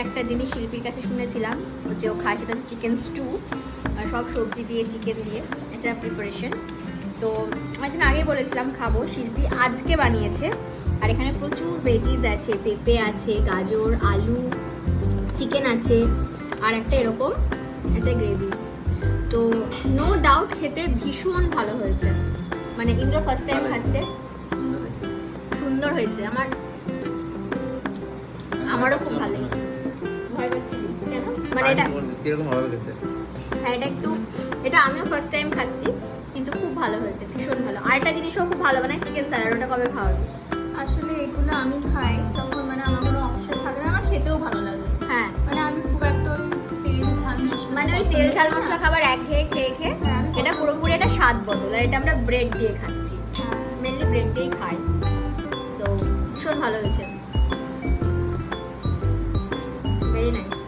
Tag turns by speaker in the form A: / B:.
A: একটা জিনিস শিল্পীর কাছে শুনেছিলাম যে ও খায়, সেটা হচ্ছে চিকেন স্টু, সব সবজি দিয়ে চিকেন দিয়ে এটা প্রিপারেশন। তো আমি দিন আগেই বলেছিলাম খাবো, শিল্পী আজকে বানিয়েছে। আর এখানে প্রচুর ভেজিস আছে, পেঁপে আছে, গাজর, আলু, চিকেন আছে, আর একটা এরকম একটা গ্রেভি। তো নো ডাউট খেতে ভীষণ ভালো হয়েছে। মানে ইন্দ্র ফার্স্ট টাইম খাচ্ছে, সুন্দর হয়েছে। আমারও খুব ভালো লেগেছে। ভয় পাচ্ছিলি কেন? মানে এটা
B: কিরকম হবে খেতে?
A: হ্যাঁ, এটা আমিও ফার্স্ট টাইম খাচ্ছি, কিন্তু খুব ভালো হয়েছে, ভীষণ ভালো। আরেকটা জিনিসও খুব ভালো বানায়, চিকেন স্যালাড। ওটা কবে খাওয়াবি?
C: আসলে এগুলো আমি খাই যখন মানে আমার কোনো অপশন থাকে না, আমার খেতেও ভালো লাগে।
A: হ্যাঁ,
C: মানে আমি খুব একটা ওই তেল ঝাল মশলা
A: মানে ওই তেল ঝাল মশলা খাবার একঘেয়ে খেয়ে খেয়ে
C: হ্যাঁ, আমি
A: এটা পুরোপুরি একটা স্বাদ বদল। আর এটা আমরা ব্রেড দিয়ে খাচ্ছি,
C: হ্যাঁ।
A: মেনলি ব্রেড দিয়েই খাই। সো ভীষণ ভালো হয়েছে, ভেরি নাইস।